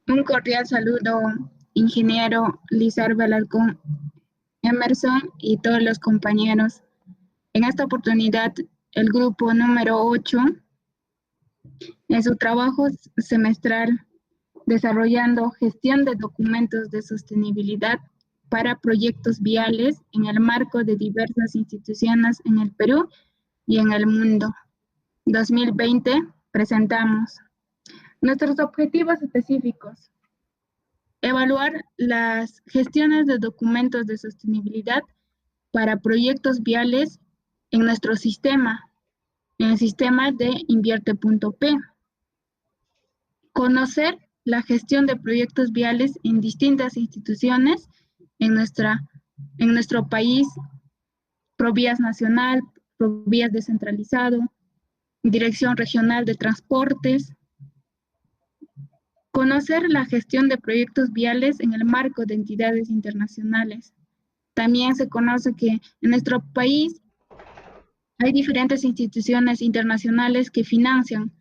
Un cordial saludo, ingeniero Lizardo Alarcón Emerson y todos los compañeros. En esta oportunidad, el grupo número 8, en su trabajo semestral, desarrollando gestión de documentos de sostenibilidad para proyectos viales en el marco de diversas instituciones en el Perú y en el mundo. 2020, presentamos nuestros objetivos específicos. Evaluar las gestiones de documentos de sostenibilidad para proyectos viales en nuestro sistema, en el sistema de Invierte.p. Conocer la gestión de proyectos viales en distintas instituciones en nuestro país, Provías Nacional, Provías Descentralizado, Dirección Regional de Transportes. Conocer la gestión de proyectos viales en el marco de entidades internacionales. También se conoce que en nuestro país hay diferentes instituciones internacionales que financian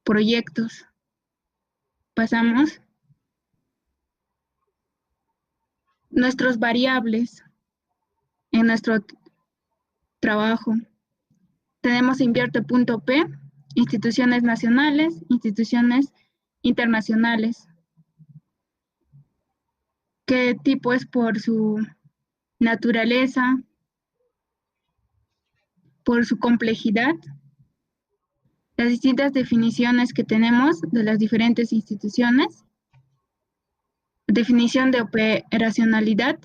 proyectos. Pasamos. Nuestros variables en nuestro trabajo. Tenemos Invierte.p, instituciones nacionales, instituciones internacionales. ¿Qué tipo es por su naturaleza, por su complejidad? Las distintas definiciones que tenemos de las diferentes instituciones. Definición de operacionalidad,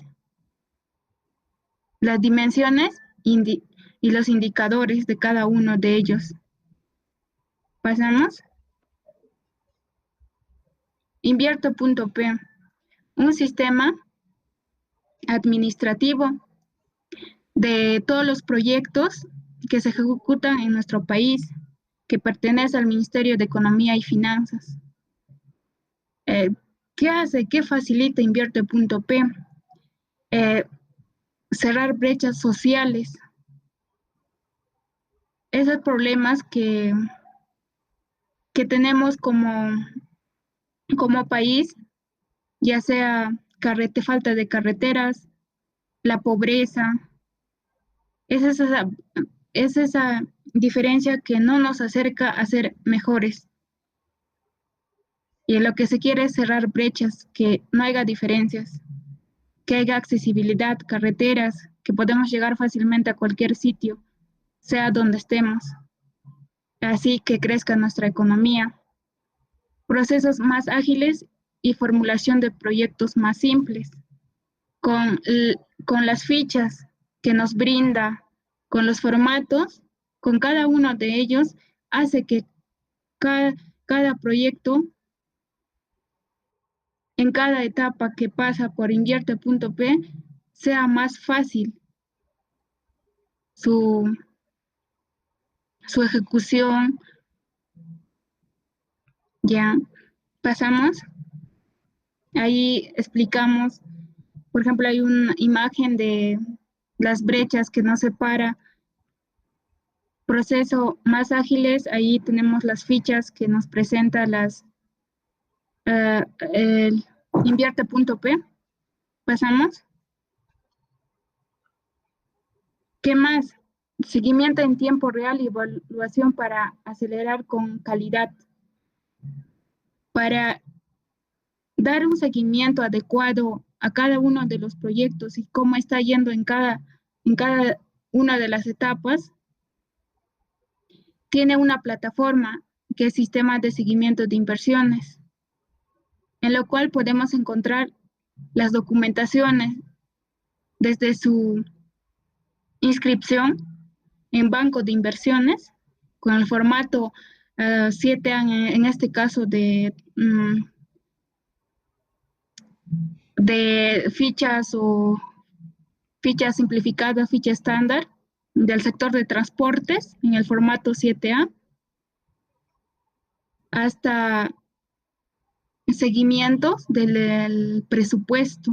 las dimensiones y los indicadores de cada uno de ellos. Pasamos. Invierte.p, un sistema administrativo de todos los proyectos que se ejecutan en nuestro país, que pertenece al Ministerio de Economía y Finanzas. ¿Qué hace? ¿Qué facilita Invierte.p? Cerrar brechas sociales. Esos problemas que tenemos como país, ya sea falta de carreteras, la pobreza, es esa diferencia que no nos acerca a ser mejores. Y lo que se quiere es cerrar brechas, que no haya diferencias, que haya accesibilidad, carreteras, que podamos llegar fácilmente a cualquier sitio, sea donde estemos. Así que crezca nuestra economía. Procesos más ágiles y formulación de proyectos más simples. Con las fichas que nos brinda, con los formatos, con cada uno de ellos, hace que cada proyecto, en cada etapa que pasa por Invierte.p, sea más fácil su ejecución. Ya pasamos. Ahí explicamos, por ejemplo, hay una imagen de las brechas que nos separa. Proceso más ágiles, ahí tenemos las fichas que nos presenta el Invierte.p. Pasamos. ¿Qué más? Seguimiento en tiempo real y evaluación para acelerar con calidad. Para dar un seguimiento adecuado a cada uno de los proyectos y cómo está yendo en cada una de las etapas, tiene una plataforma que es Sistema de Seguimiento de Inversiones, en lo cual podemos encontrar las documentaciones desde su inscripción en banco de inversiones, con el formato 7A, en este caso de fichas o fichas simplificadas, ficha estándar del sector de transportes en el formato 7A, hasta seguimientos del presupuesto.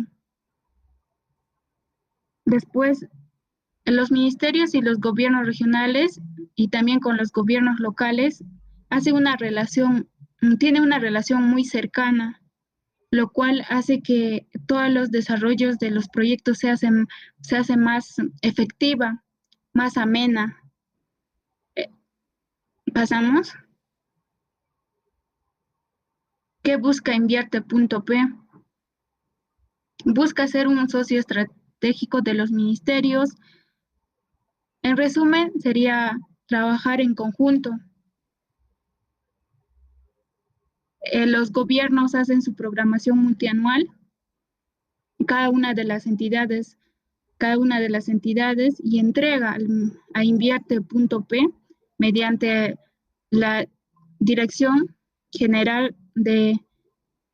Después, los ministerios y los gobiernos regionales y también con los gobiernos locales tienen una relación muy cercana, lo cual hace que todos los desarrollos de los proyectos se hace más efectiva, más amena. ¿Pasamos? ¿Qué busca Invierte.p? Busca ser un socio estratégico de los ministerios. En resumen, sería trabajar en conjunto. Los gobiernos hacen su programación multianual, cada una de las entidades y entrega a Invierte.p mediante la Dirección General de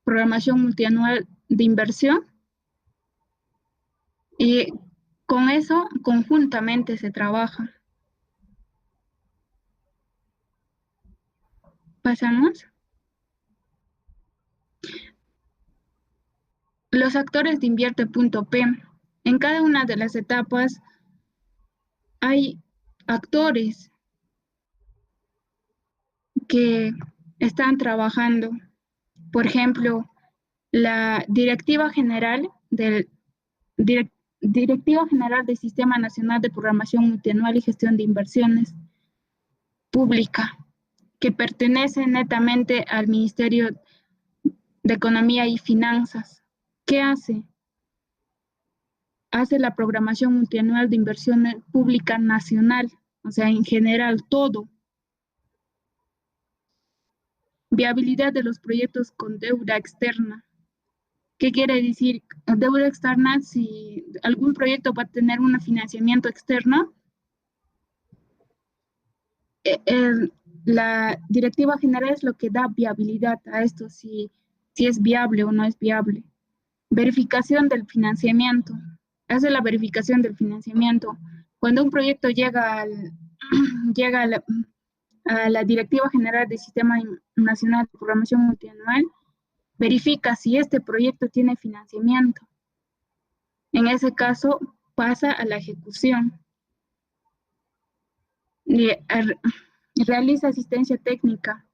Programación Multianual de Inversión, y con eso conjuntamente se trabaja. ¿Pasamos? Los actores de Invierte.p. En cada una de las etapas hay actores que están trabajando. Por ejemplo, la Directiva General del Sistema Nacional de Programación Multianual y Gestión de Inversiones Pública, que pertenece netamente al Ministerio de Economía y Finanzas. ¿Qué hace? Hace la programación multianual de inversiones pública nacional, o sea, en general, todo. Viabilidad de los proyectos con deuda externa. ¿Qué quiere decir? Deuda externa, si algún proyecto va a tener un financiamiento externo, la directiva general es lo que da viabilidad a esto, si es viable o no es viable. Verificación del financiamiento. Hace la verificación del financiamiento. Cuando un proyecto llega llega a la Directiva General del Sistema Nacional de Programación Multianual, verifica si este proyecto tiene financiamiento. En ese caso, pasa a la ejecución. Realiza asistencia técnica.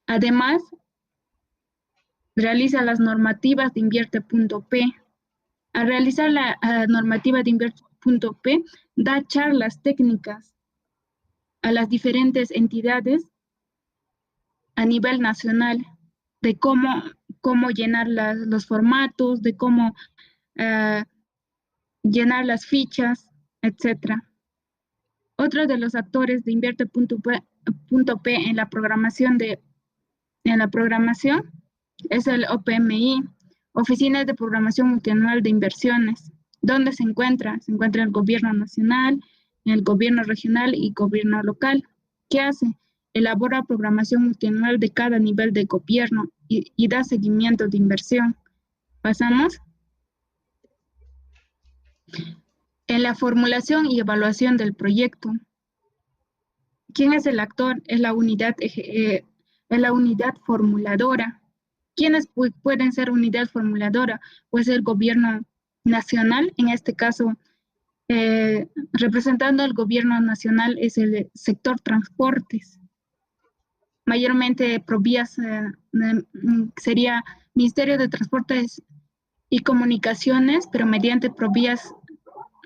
Además, realiza las normativas de Invierte.p. Al realizar la normativa de Invierte.p, da charlas técnicas a las diferentes entidades a nivel nacional de cómo llenar los formatos, de cómo llenar las fichas, etc. Otro de los actores de Invierte.p en la programación es el OPMI, Oficina de Programación Multianual de Inversiones. ¿Dónde se encuentra? Se encuentra el gobierno nacional, el gobierno regional y gobierno local. ¿Qué hace? Elabora programación multianual de cada nivel de gobierno y da seguimiento de inversión. ¿Pasamos? En la formulación y evaluación del proyecto. ¿Quién es el actor? Es la unidad formuladora. ¿Quiénes pueden ser unidad formuladora? Pues el gobierno nacional, en este caso, representando al gobierno nacional es el sector transportes. Mayormente Provías sería Ministerio de Transportes y Comunicaciones, pero mediante Provías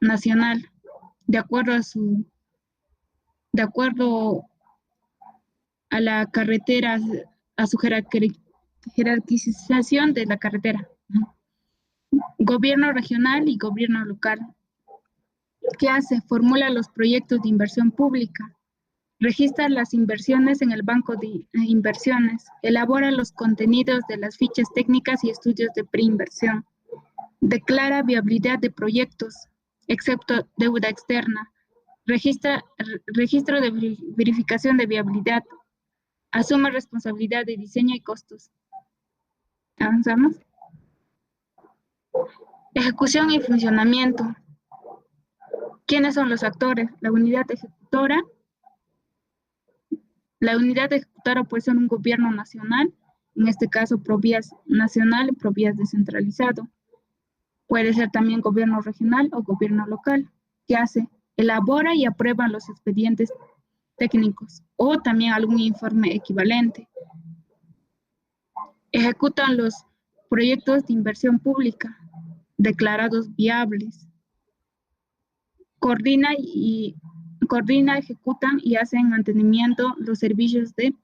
nacional, de acuerdo a la carretera, a su jerarquización de la carretera. Gobierno regional y gobierno local. ¿Qué hace? Formula los proyectos de inversión pública, registra las inversiones en el banco de inversiones, elabora los contenidos de las fichas técnicas y estudios de preinversión, declara viabilidad de proyectos, excepto deuda externa, registro de verificación de viabilidad, asume responsabilidad de diseño y costos. ¿Avanzamos? Ejecución y funcionamiento. ¿Quiénes son los actores? La unidad ejecutora. La unidad ejecutora puede ser un gobierno nacional, en este caso Provías nacional y Provías descentralizado. Puede ser también gobierno regional o gobierno local. ¿Qué hace? Elabora y aprueba los expedientes técnicos o también algún informe equivalente. Ejecutan los proyectos de inversión pública declarados viables. Coordina, ejecutan y hacen mantenimiento los servicios de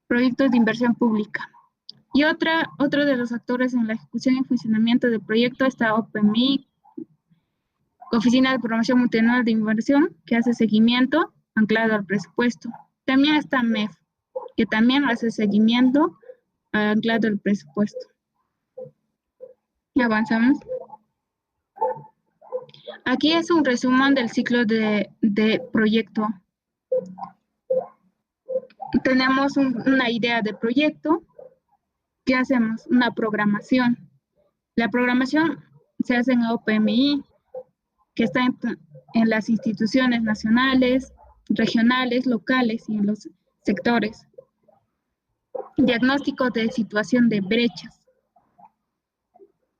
proyectos de inversión pública. Y otro de los actores en la ejecución y funcionamiento del proyecto está OPMI, Oficina de Promoción Multinacional de Inversión, que hace seguimiento anclado al presupuesto. También está MEF, que también hace seguimiento anclado al presupuesto. Y avanzamos. Aquí es un resumen del ciclo de proyecto. Tenemos una idea de proyecto. ¿Qué hacemos? Una programación. La programación se hace en OPMI, que está en las instituciones nacionales, regionales, locales y en los sectores. Diagnóstico de situación de brechas,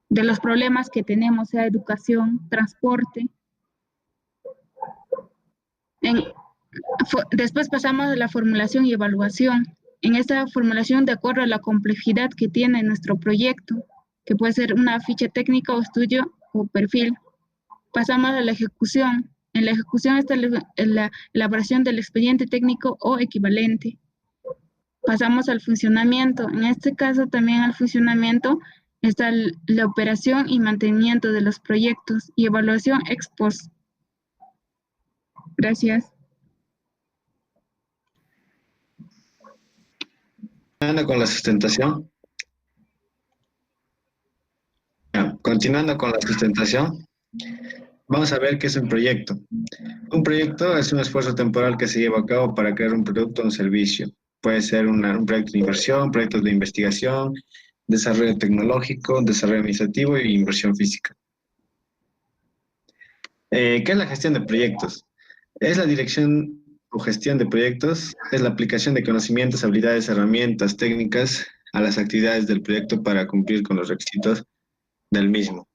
de los problemas que tenemos, sea educación, transporte. Después pasamos a la formulación y evaluación. En esta formulación, de acuerdo a la complejidad que tiene nuestro proyecto, que puede ser una ficha técnica o estudio o perfil. Pasamos a la ejecución. En la ejecución está la elaboración del expediente técnico o equivalente. Pasamos al funcionamiento. En este caso, también al funcionamiento está la operación y mantenimiento de los proyectos y evaluación ex post. Gracias. Con la sustentación. Continuando con la sustentación, vamos a ver qué es un proyecto. Un proyecto es un esfuerzo temporal que se lleva a cabo para crear un producto o un servicio. Puede ser un proyecto de inversión, proyectos de investigación, desarrollo tecnológico, desarrollo administrativo y inversión física. ¿Qué es la gestión de proyectos? Es la dirección o gestión de proyectos, es la aplicación de conocimientos, habilidades, herramientas, técnicas a las actividades del proyecto para cumplir con los requisitos del mismo.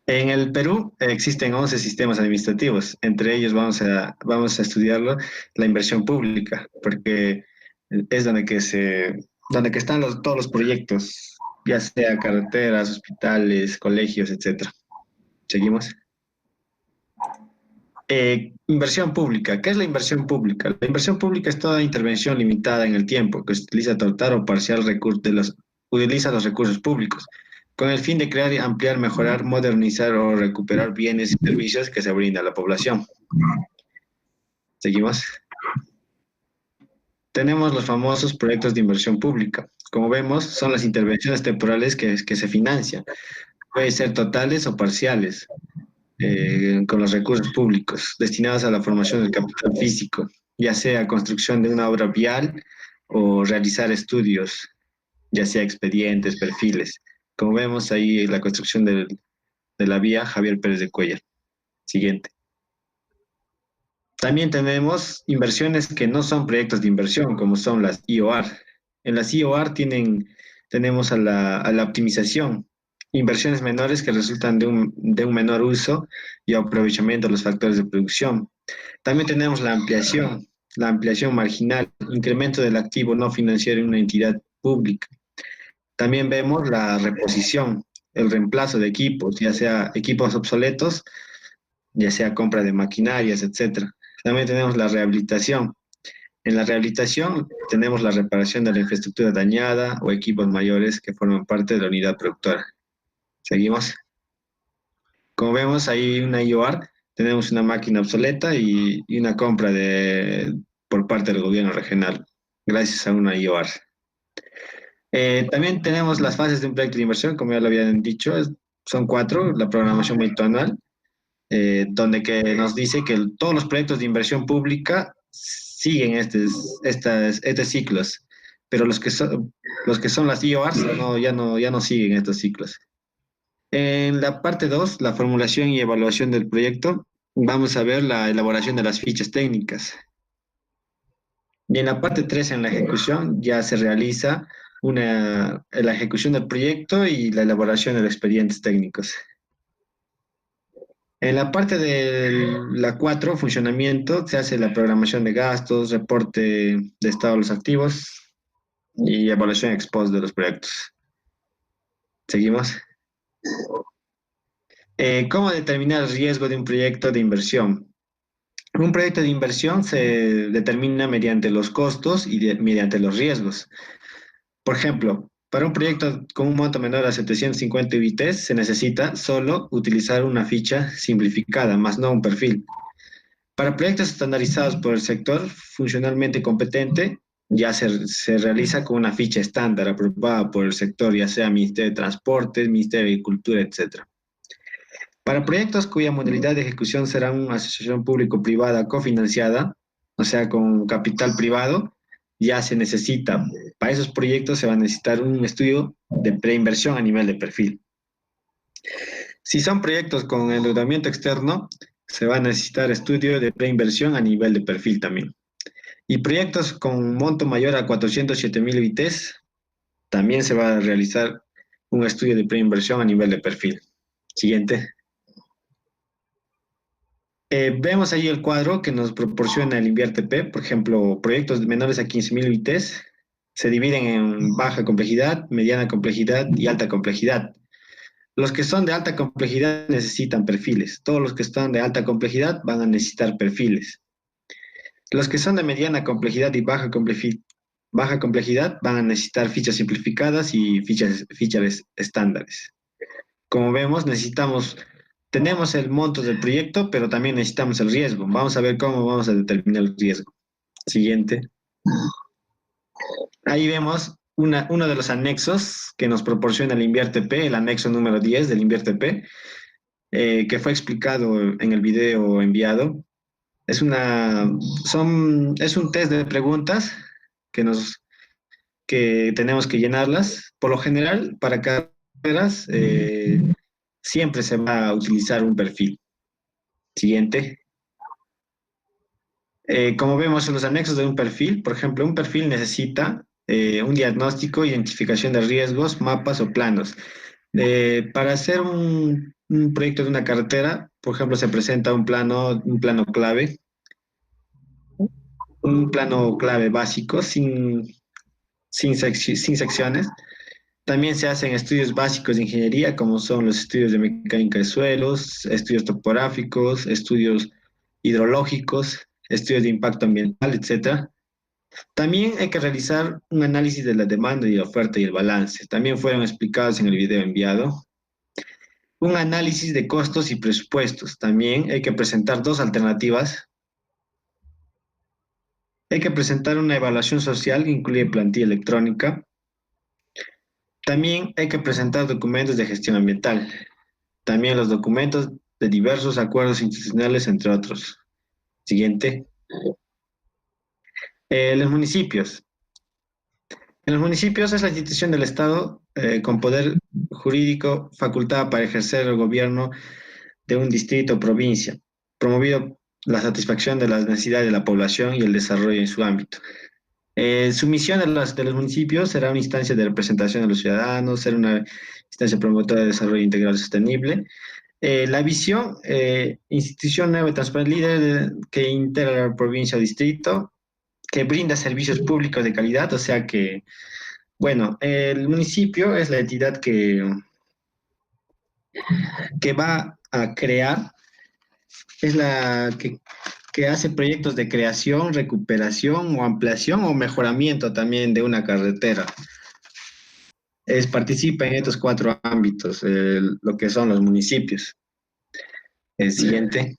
En el Perú existen 11 sistemas administrativos, entre ellos vamos a estudiarlo, la inversión pública, porque es donde que están todos los proyectos, ya sea carreteras, hospitales, colegios, etc. Seguimos. Inversión pública. ¿Qué es la inversión pública? La inversión pública es toda intervención limitada en el tiempo que utiliza total o parcial utiliza los recursos públicos con el fin de crear, ampliar, mejorar, modernizar o recuperar bienes y servicios que se brinda a la población. Seguimos. Tenemos los famosos proyectos de inversión pública. Como vemos, son las intervenciones temporales que se financian. Pueden ser totales o parciales. Con los recursos públicos destinados a la formación del capital físico, ya sea construcción de una obra vial o realizar estudios, ya sea expedientes, perfiles. Como vemos ahí la construcción de la vía Javier Pérez de Cuellar. Siguiente. También tenemos inversiones que no son proyectos de inversión, como son las IOR. En las IOR tenemos a la optimización, inversiones menores que resultan de un menor uso y aprovechamiento de los factores de producción. También tenemos la ampliación marginal, incremento del activo no financiero en una entidad pública. También vemos la reposición, el reemplazo de equipos, ya sea equipos obsoletos, ya sea compra de maquinarias, etc. También tenemos la rehabilitación. En la rehabilitación tenemos la reparación de la infraestructura dañada o equipos mayores que forman parte de la unidad productora. Seguimos. Como vemos, ahí una IOR, tenemos una máquina obsoleta y una compra por parte del gobierno regional, gracias a una IOR. También tenemos las fases de un proyecto de inversión, como ya lo habían dicho, son 4, la programación anual, donde que nos dice que todos los proyectos de inversión pública siguen estos ciclos, pero los que son las IORs ya no siguen estos ciclos. En la parte 2, la formulación y evaluación del proyecto, vamos a ver la elaboración de las fichas técnicas. Y en la parte 3, en la ejecución, ya se realiza la ejecución del proyecto y la elaboración de los expedientes técnicos. En la parte de la 4 funcionamiento, se hace la programación de gastos, reporte de estado de los activos y evaluación ex post de los proyectos. Seguimos. ¿Cómo determinar el riesgo de un proyecto de inversión? Un proyecto de inversión se determina mediante los costos y mediante los riesgos. Por ejemplo, para un proyecto con un monto menor a 750 UITs se necesita solo utilizar una ficha simplificada, más no un perfil. Para proyectos estandarizados por el sector funcionalmente competente, ya se realiza con una ficha estándar aprobada por el sector, ya sea Ministerio de Transportes, Ministerio de Agricultura, etc. Para proyectos cuya modalidad de ejecución será una asociación público-privada cofinanciada, o sea, con capital privado, ya se necesita, para esos proyectos se va a necesitar un estudio de preinversión a nivel de perfil. Si son proyectos con endeudamiento externo, se va a necesitar estudio de preinversión a nivel de perfil también. Y proyectos con monto mayor a 407.000 UITs, también se va a realizar un estudio de preinversión a nivel de perfil. Siguiente. Vemos ahí el cuadro que nos proporciona el InvierTP. Por ejemplo, proyectos menores a 15.000 UITs se dividen en baja complejidad, mediana complejidad y alta complejidad. Los que son de alta complejidad necesitan perfiles. Todos los que están de alta complejidad van a necesitar perfiles. Los que son de mediana complejidad y baja complejidad van a necesitar fichas simplificadas y fichas estándares. Como vemos, tenemos el monto del proyecto, pero también necesitamos el riesgo. Vamos a ver cómo vamos a determinar el riesgo. Siguiente. Ahí vemos uno de los anexos que nos proporciona el InvierTP, el anexo número 10 del InvierTP, que fue explicado en el video enviado. Es un test de preguntas que que tenemos que llenarlas. Por lo general, para carreras, siempre se va a utilizar un perfil. Siguiente. Como vemos en los anexos de un perfil, por ejemplo, un perfil necesita un diagnóstico, identificación de riesgos, mapas o planos. Para hacer un proyecto de una carretera, por ejemplo, se presenta un plano clave básico sin secciones. También se hacen estudios básicos de ingeniería, como son los estudios de mecánica de suelos, estudios topográficos, estudios hidrológicos, estudios de impacto ambiental, etcétera. También hay que realizar un análisis de la demanda y la oferta y el balance. También fueron explicados en el video enviado. Un análisis de costos y presupuestos. También hay que presentar dos alternativas. Hay que presentar una evaluación social que incluye plantilla electrónica. También hay que presentar documentos de gestión ambiental. También los documentos de diversos acuerdos institucionales, entre otros. Siguiente. Los municipios. En los municipios es la institución del Estado con poder jurídico facultada para ejercer el gobierno de un distrito o provincia, promovido la satisfacción de las necesidades de la población y el desarrollo en su ámbito. Su misión de los municipios será una instancia de representación de los ciudadanos, ser una instancia promotora de desarrollo integral sostenible. La visión, institución nueva y transparente líder que integra la provincia o distrito, que brinda servicios públicos de calidad, o sea que, bueno, el municipio es la entidad que va a crear, es la que hace proyectos de creación, recuperación o ampliación o mejoramiento también de una carretera. Participa en estos cuatro ámbitos, lo que son los municipios. El siguiente.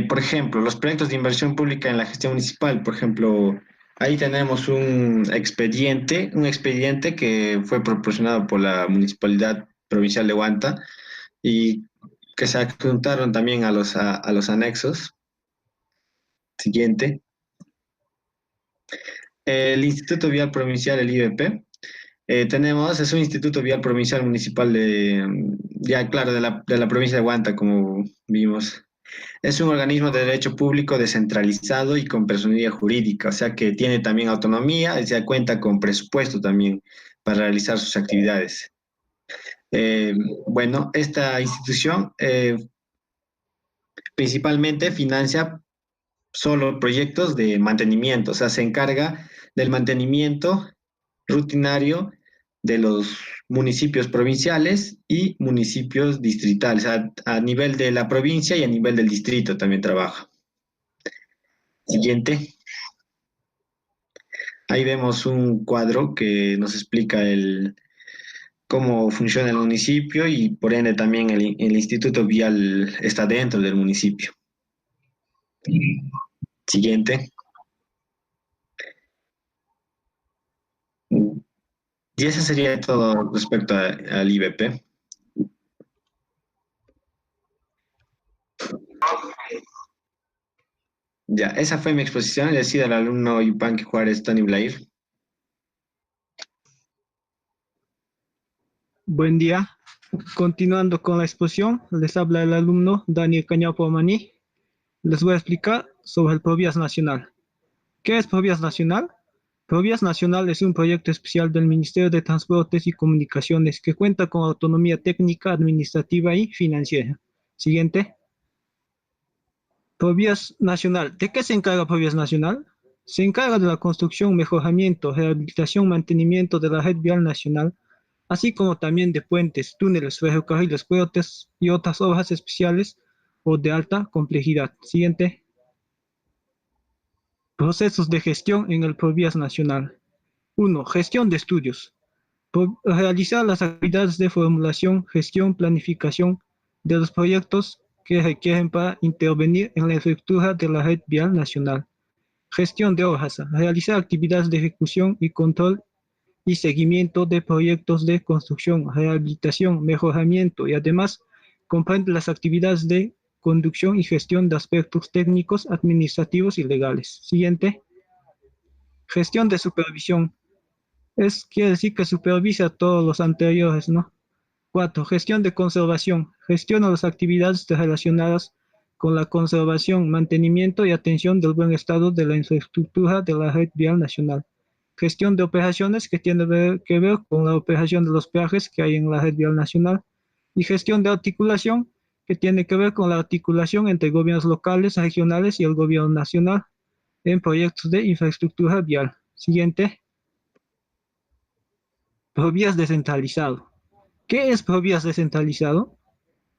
Por ejemplo, los proyectos de inversión pública en la gestión municipal, por ejemplo, ahí tenemos un expediente que fue proporcionado por la Municipalidad Provincial de Huanta y que se adjuntaron también a los anexos. Siguiente. El Instituto Vial Provincial, el IVP. Es un Instituto Vial Provincial Municipal ya claro, de la provincia de Huanta, como vimos. Es un organismo de derecho público descentralizado y con personalidad jurídica, o sea que tiene también autonomía y se cuenta con presupuesto también para realizar sus actividades. Eh, bueno, esta institución principalmente financia solo proyectos de mantenimiento, o sea, se encarga del mantenimiento rutinario de los municipios provinciales y municipios distritales, a nivel de la provincia y a nivel del distrito también trabaja. Siguiente. Ahí vemos un cuadro que nos explica cómo funciona el municipio y por ende también el Instituto Vial está dentro del municipio. Siguiente. Y eso sería todo respecto al IBP. Ya, esa fue mi exposición. Le decido al alumno Yupanqui Juárez Tony Blair. Buen día. Continuando con la exposición, les habla el alumno Daniel Cañapo Maní. Les voy a explicar sobre el Provías Nacional. ¿Qué es Provías Nacional? Provías Nacional es un proyecto especial del Ministerio de Transportes y Comunicaciones que cuenta con autonomía técnica, administrativa y financiera. Siguiente. Provías Nacional. ¿De qué se encarga Provías Nacional? Se encarga de la construcción, mejoramiento, rehabilitación, mantenimiento de la red vial nacional, así como también de puentes, túneles, ferrocarriles, puertos y otras obras especiales o de alta complejidad. Siguiente. Procesos de gestión en el Provías Nacional. 1. Gestión de estudios. Realizar las actividades de formulación, gestión, planificación de los proyectos que requieren para intervenir en la infraestructura de la red vial nacional. Gestión de obras. Realizar actividades de ejecución y control y seguimiento de proyectos de construcción, rehabilitación, mejoramiento y además comprende las actividades de conducción y gestión de aspectos técnicos, administrativos y legales. Siguiente. Gestión de supervisión. Quiere decir que supervisa todos los anteriores, ¿no? 4. Gestión de conservación. Gestiona las actividades relacionadas con la conservación, mantenimiento y atención del buen estado de la infraestructura de la red vial nacional. Gestión de operaciones que tiene que ver con la operación de los peajes que hay en la red vial nacional. Y gestión de articulación que tiene que ver con la articulación entre gobiernos locales, regionales y el gobierno nacional en proyectos de infraestructura vial. Siguiente. Provías descentralizado. ¿Qué es Provías descentralizado?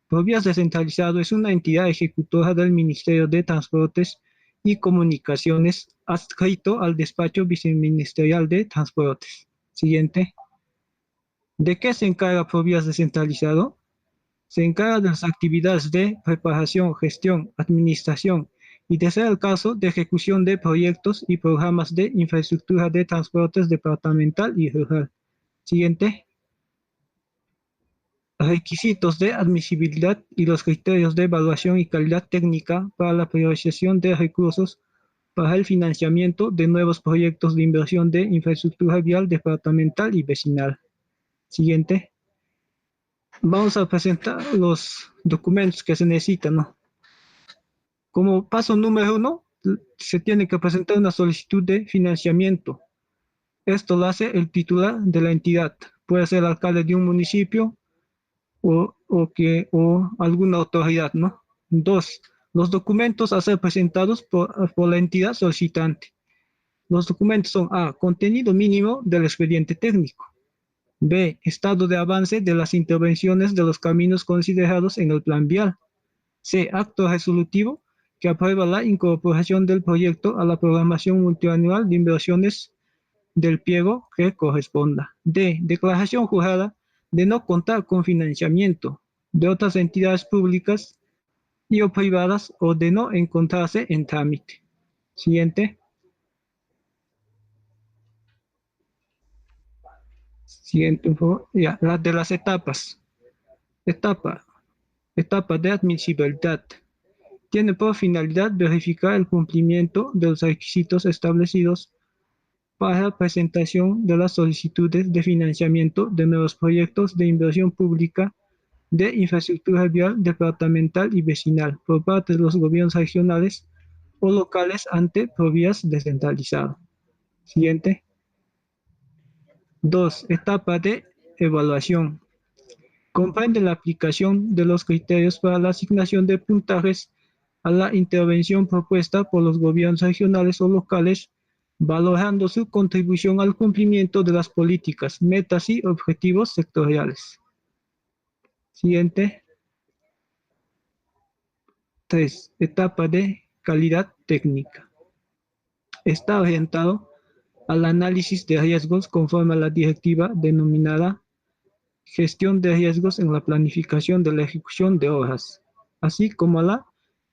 Provías descentralizado es una entidad ejecutora del Ministerio de Transportes y Comunicaciones adscrito al despacho viceministerial de Transportes. Siguiente. ¿De qué se encarga Provías descentralizado? Se encarga de las actividades de preparación, gestión, administración y, de ser el caso, de ejecución de proyectos y programas de infraestructura de transportes departamental y rural. Siguiente. Requisitos de admisibilidad y los criterios de evaluación y calidad técnica para la priorización de recursos para el financiamiento de nuevos proyectos de inversión de infraestructura vial departamental y vecinal. Siguiente. Vamos a presentar los documentos que se necesitan, ¿no? Como paso número 1, se tiene que presentar una solicitud de financiamiento. Esto lo hace el titular de la entidad. Puede ser el alcalde de un municipio o alguna autoridad, ¿no? 2. Los documentos a ser presentados por la entidad solicitante. Los documentos son A. Contenido mínimo del expediente técnico. B. Estado de avance de las intervenciones de los caminos considerados en el plan vial. C. Acto resolutivo que aprueba la incorporación del proyecto a la programación multianual de inversiones del pliego que corresponda. D. Declaración jurada de no contar con financiamiento de otras entidades públicas y o privadas o de no encontrarse en trámite. Siguiente. Siguiente, ya, la de las etapas. Etapa de admisibilidad. Tiene por finalidad verificar el cumplimiento de los requisitos establecidos para la presentación de las solicitudes de financiamiento de nuevos proyectos de inversión pública de infraestructura vial departamental y vecinal por parte de los gobiernos regionales o locales ante Provías descentralizado. Siguiente. 2. Etapa de evaluación. Comprende la aplicación de los criterios para la asignación de puntajes a la intervención propuesta por los gobiernos regionales o locales, valorando su contribución al cumplimiento de las políticas, metas y objetivos sectoriales. Siguiente. 3. Etapa de calidad técnica. Está orientado al análisis de riesgos conforme a la directiva denominada Gestión de riesgos en la planificación de la ejecución de obras, así como a la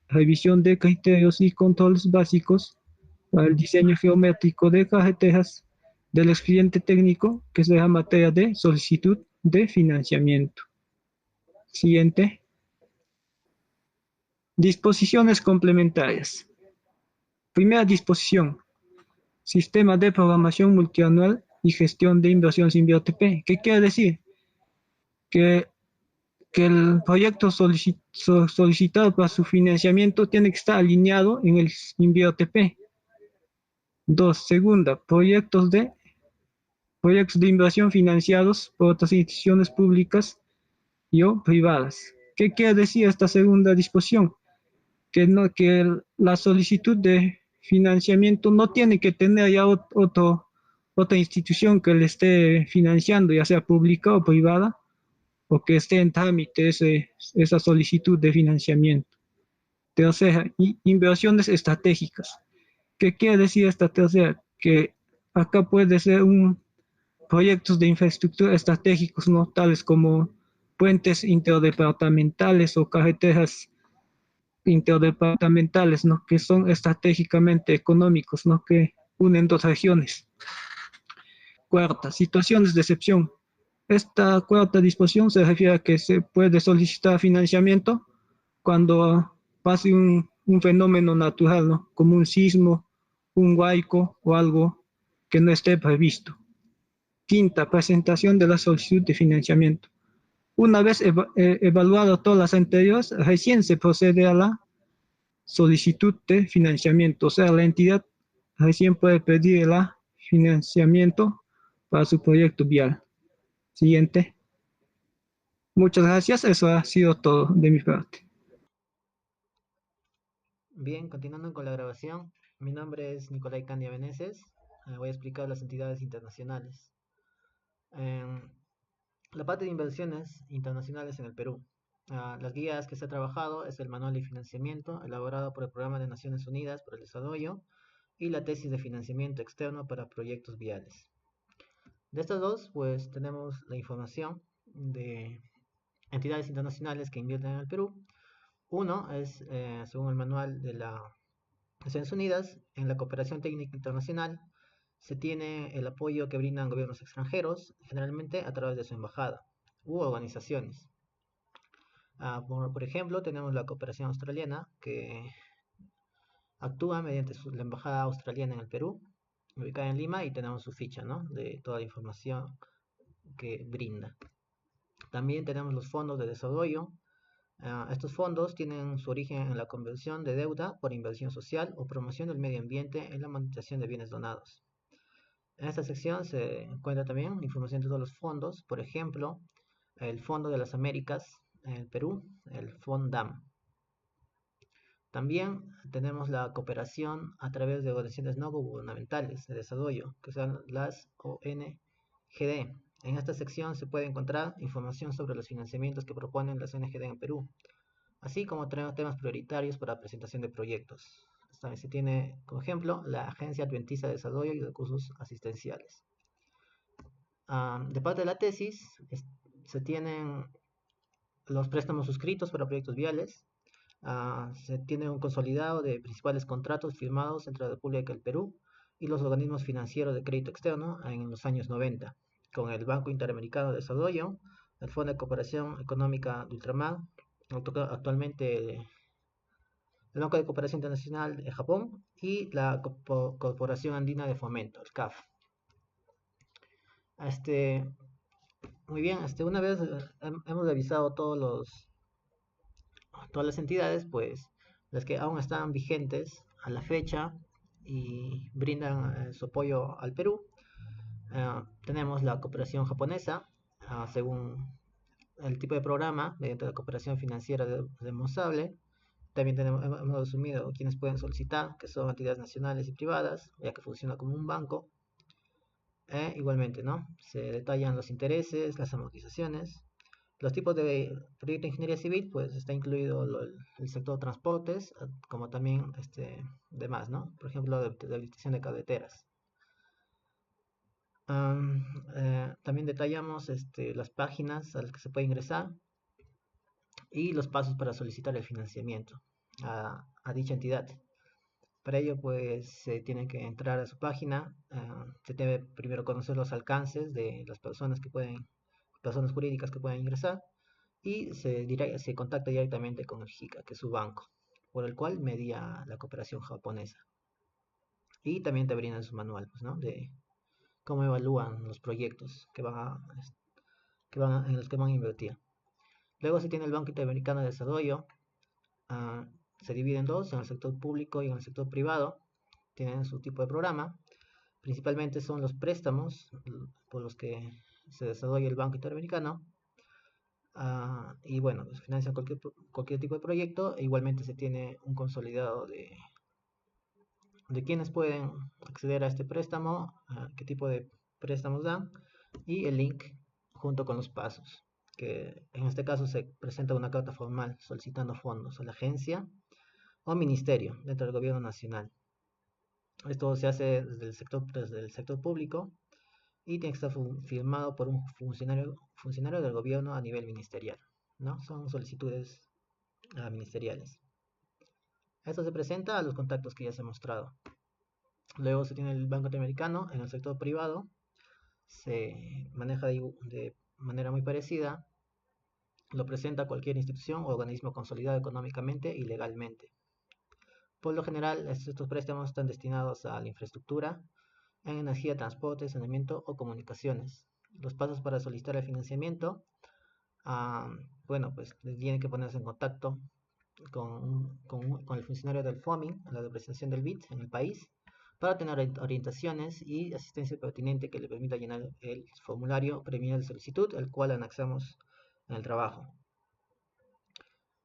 revisión de criterios y controles básicos para el diseño geométrico de carreteras del expediente técnico que será materia de solicitud de financiamiento. Siguiente. Disposiciones complementarias. Primera disposición. Sistema de programación multianual y gestión de inversiones en BOTP. ¿Qué quiere decir? Que el proyecto solicitado para su financiamiento tiene que estar alineado en el BOTP. 2. Segunda, proyectos de inversión financiados por otras instituciones públicas y o privadas. ¿Qué quiere decir esta segunda disposición? Que la solicitud de financiamiento no tiene que tener ya otra institución que le esté financiando, ya sea pública o privada, o que esté en trámite esa solicitud de financiamiento. Tercera, inversiones estratégicas. ¿Qué quiere decir esta tercera? Que acá puede ser proyectos de infraestructura estratégicos, ¿no? Tales como puentes interdepartamentales o carreteras interdepartamentales, ¿no? Que son estratégicamente económicos, ¿no? Que unen dos regiones. Cuarta, situaciones de excepción. Esta cuarta disposición se refiere a que se puede solicitar financiamiento cuando pase un fenómeno natural, ¿no? Como un sismo, un huaico o algo que no esté previsto. Quinta, presentación de la solicitud de financiamiento. Una vez evaluado todas las anteriores, recién se procede a la solicitud de financiamiento. O sea, la entidad recién puede pedir el financiamiento para su proyecto vial. Siguiente. Muchas gracias. Eso ha sido todo de mi parte. Bien, continuando con la grabación, mi nombre es Nicolai Candia Meneses. Voy a explicar las entidades internacionales. La parte de inversiones internacionales en el Perú. Las guías que se ha trabajado es el Manual de Financiamiento, elaborado por el Programa de Naciones Unidas para el Desarrollo, y la tesis de financiamiento externo para proyectos viales. De estas dos, pues tenemos la información de entidades internacionales que invierten en el Perú. Uno es, según el manual de las Naciones Unidas, en la cooperación técnica internacional se tiene el apoyo que brindan gobiernos extranjeros, generalmente a través de su embajada u organizaciones. Por ejemplo, tenemos la cooperación australiana, que actúa mediante la embajada australiana en el Perú, ubicada en Lima, y tenemos su ficha, ¿no?, de toda la información que brinda. También tenemos los fondos de desarrollo. Estos fondos tienen su origen en la conversión de deuda por inversión social o promoción del medio ambiente en la manutención de bienes donados. En esta sección se encuentra también información de todos los fondos, por ejemplo, el Fondo de las Américas en el Perú, el FONDAM. También tenemos la cooperación a través de organizaciones no gubernamentales de desarrollo, que son las ONGD. En esta sección se puede encontrar información sobre los financiamientos que proponen las ONGD en Perú, así como temas prioritarios para presentación de proyectos. También se tiene, como ejemplo, la Agencia Adventista de Desarrollo y Recursos Asistenciales. De parte de la tesis, se tienen los préstamos suscritos para proyectos viales. Se tiene un consolidado de principales contratos firmados entre la República del Perú y los organismos financieros de crédito externo en los años 90, con el Banco Interamericano de Desarrollo, el Fondo de Cooperación Económica de Ultramar, actualmente el Banco de Cooperación Internacional de Japón y la Corporación Andina de Fomento, el CAF. Muy bien, una vez hemos revisado todas las entidades, pues las que aún están vigentes a la fecha y brindan su apoyo al Perú. Tenemos la cooperación japonesa, según el tipo de programa mediante la cooperación financiera responsable. También hemos asumido quienes pueden solicitar, que son entidades nacionales y privadas, ya que funciona como un banco. Igualmente, ¿no? Se detallan los intereses, las amortizaciones. Los tipos de proyecto de ingeniería civil, pues está incluido el sector transportes, como también demás, ¿no? Por ejemplo, de habilitación de carreteras. También detallamos las páginas a las que se puede ingresar y los pasos para solicitar el financiamiento a dicha entidad. Para ello, pues se tiene que entrar a su página, se debe primero conocer los alcances de las personas personas jurídicas que pueden ingresar, y se contacta directamente con el JICA, que es su banco, por el cual media la cooperación japonesa. Y también te brindan su manual, pues, ¿no? De cómo evalúan los proyectos en los que van a invertir. Luego se tiene el Banco Interamericano de Desarrollo. Se divide en dos, en el sector público y en el sector privado. Tienen su tipo de programa. Principalmente son los préstamos por los que se desarrolla el Banco Interamericano. Y bueno, pues financian cualquier tipo de proyecto. E igualmente se tiene un consolidado de quienes pueden acceder a este préstamo, qué tipo de préstamos dan, y el link junto con los pasos, que en este caso se presenta una carta formal solicitando fondos a la agencia o ministerio dentro del gobierno nacional. Esto se hace desde el sector público y tiene que estar firmado por un funcionario del gobierno a nivel ministerial, ¿no? Son solicitudes ministeriales. Esto se presenta a los contactos que ya se ha mostrado. Luego se tiene el Banco Interamericano en el sector privado. Se maneja de manera muy parecida. Lo presenta cualquier institución o organismo consolidado económicamente y legalmente. Por lo general, estos préstamos están destinados a la infraestructura, en energía, transporte, saneamiento o comunicaciones. Los pasos para solicitar el financiamiento, bueno, pues tienen que ponerse en contacto con el funcionario del FOMIN, la representación del BID en el país, para tener orientaciones y asistencia pertinente que le permita llenar el formulario preliminar de solicitud, el cual anexamos en el trabajo.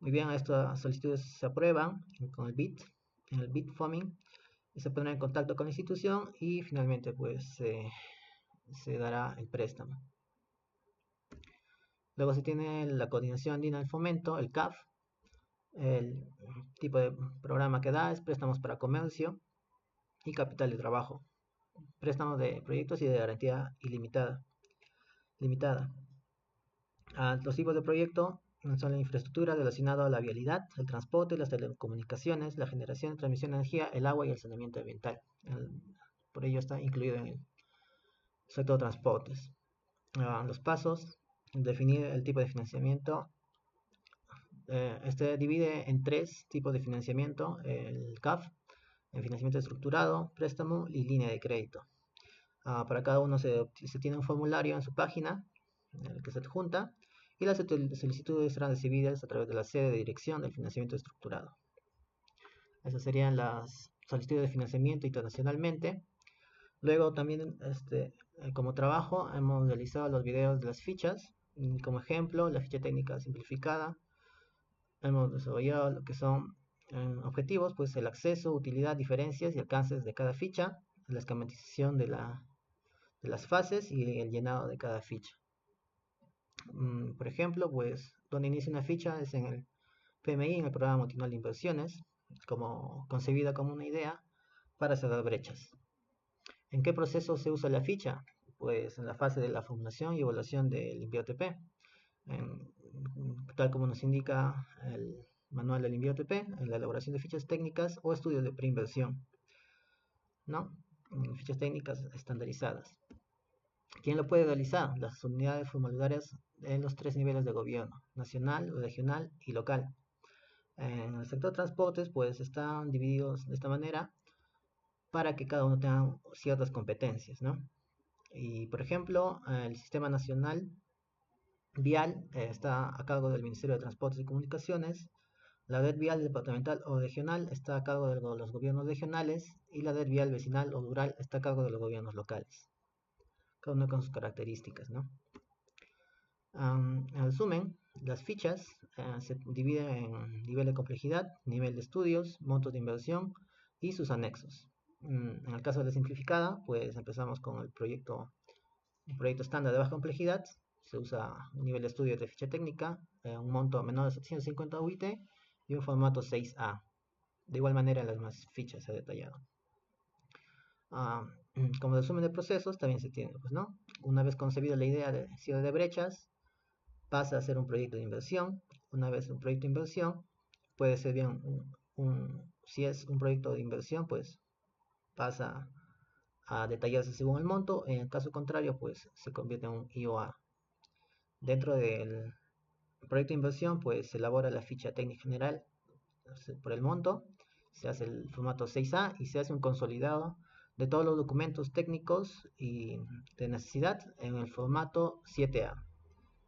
Muy bien, estas solicitudes se aprueban con el BID, en el BID FOMIN, y se pondrá en contacto con la institución y finalmente pues se dará el préstamo. Luego se tiene la coordinación andina del fomento, el CAF. El tipo de programa que da es préstamos para comercio y capital de trabajo, préstamos de proyectos y de garantía ilimitada. Los tipos de proyecto son la infraestructura relacionada a la vialidad, el transporte, las telecomunicaciones, la generación, transmisión de energía, el agua y el saneamiento ambiental. Por ello está incluido en el sector transportes. Los pasos, definir el tipo de financiamiento. Este divide en tres tipos de financiamiento: el CAF, el financiamiento estructurado, préstamo y línea de crédito. Para cada uno se tiene un formulario en su página en el que se adjunta, y las solicitudes serán recibidas a través de la sede de dirección del financiamiento estructurado. Esas serían las solicitudes de financiamiento internacionalmente. Luego también como trabajo hemos realizado los videos de las fichas. Como ejemplo, la ficha técnica simplificada. Hemos desarrollado lo que son objetivos, pues el acceso, utilidad, diferencias y alcances de cada ficha, la esquematización de las fases y el llenado de cada ficha. Por ejemplo, pues donde inicia una ficha es en el PMI, en el Programa Multianual de Inversiones, concebida como una idea para cerrar brechas. ¿En qué proceso se usa la ficha? Pues en la fase de la formulación y evaluación del INVIOTP, tal como nos indica el manual del INVIOTP, en la elaboración de fichas técnicas o estudios de preinversión, ¿no? Fichas técnicas estandarizadas. ¿Quién lo puede realizar? Las unidades formularias en los tres niveles de gobierno: nacional, regional y local. En el sector transportes, pues están divididos de esta manera para que cada uno tenga ciertas competencias, ¿no? Y por ejemplo, el Sistema Nacional Vial está a cargo del Ministerio de Transportes y Comunicaciones. La red vial departamental o regional está a cargo de los gobiernos regionales, y la red vial vecinal o rural está a cargo de los gobiernos locales, cada uno con sus características, ¿no? En resumen, las fichas se dividen en nivel de complejidad, nivel de estudios, montos de inversión y sus anexos. En el caso de la simplificada, pues empezamos con un proyecto estándar de baja complejidad. Se usa un nivel de estudio de ficha técnica, un monto menor de 750 UIT y un formato 6A. De igual manera, las demás fichas se ha detallado. Como resumen de procesos, también se tiene, pues, ¿no? Una vez concebida la idea de cierre de brechas, pasa a ser un proyecto de inversión. Una vez un proyecto de inversión, puede ser bien si es un proyecto de inversión, pues pasa a detallarse según el monto. En el caso contrario, pues se convierte en un IOA. Dentro del proyecto de inversión, pues se elabora la ficha técnica general por el monto, se hace el formato 6A y se hace un consolidado de todos los documentos técnicos y de necesidad en el formato 7A,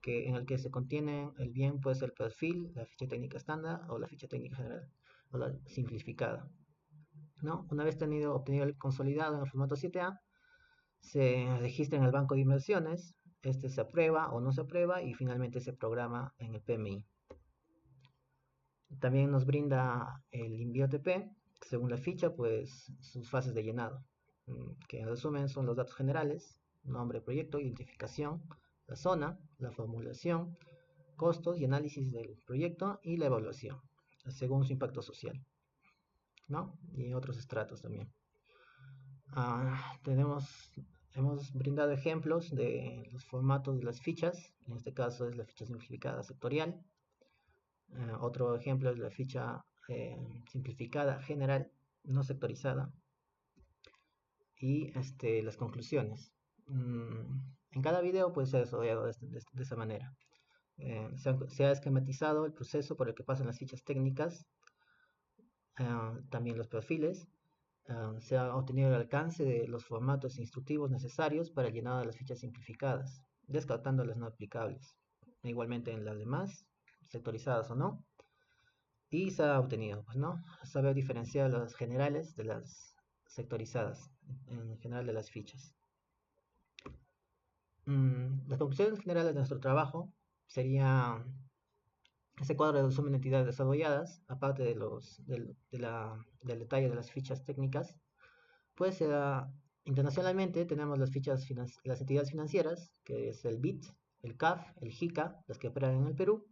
en el que se contiene el bien, puede ser el perfil, la ficha técnica estándar o la ficha técnica general o la simplificada, ¿no? Una vez obtenido el consolidado en el formato 7A, se registra en el banco de inversiones, este se aprueba o no se aprueba y finalmente se programa en el PMI. También nos brinda el INVIOTP, según la ficha, pues sus fases de llenado, que en resumen son los datos generales: nombre, proyecto, identificación, la zona, la formulación, costos y análisis del proyecto y la evaluación, según su impacto social, ¿no? Y otros estratos también. Hemos brindado ejemplos de los formatos de las fichas. En este caso es la ficha simplificada sectorial. Otro ejemplo es la ficha simplificada general, no sectorizada. Y las conclusiones. En cada video pues se ha desarrollado de esa manera. Se ha esquematizado el proceso por el que pasan las fichas técnicas, también los perfiles. Se ha obtenido el alcance de los formatos instructivos necesarios para el llenado de las fichas simplificadas, descartando las no aplicables. Igualmente en las demás, sectorizadas o no. Y se ha obtenido, pues, ¿no?, saber diferenciar las generales de las sectorizadas, en general de las fichas. Las conclusiones generales de nuestro trabajo sería ese cuadro de resumen de entidades desarrolladas, aparte del detalle de las fichas técnicas. Pues internacionalmente tenemos las entidades financieras, que es el BIT, el CAF, el JICA, las que operan en el Perú.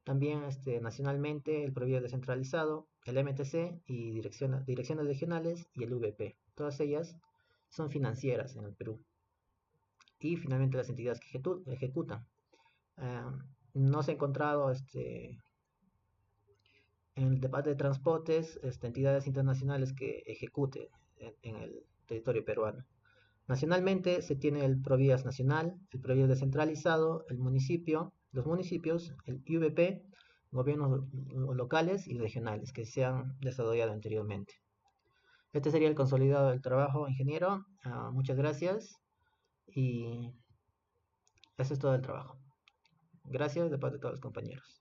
También nacionalmente el proveedor descentralizado, el MTC y direcciones regionales y el VP. Todas ellas son financieras en el Perú. Y finalmente las entidades que ejecutan. No se ha encontrado en el debate de transportes entidades internacionales que ejecuten en el territorio peruano. Nacionalmente se tiene el Provías nacional, el Provías descentralizado, el municipio, los municipios, el IVP, gobiernos locales y regionales que se han desarrollado anteriormente. Este sería el consolidado del trabajo, ingeniero. Muchas gracias y eso es todo el trabajo. Gracias de parte de todos los compañeros.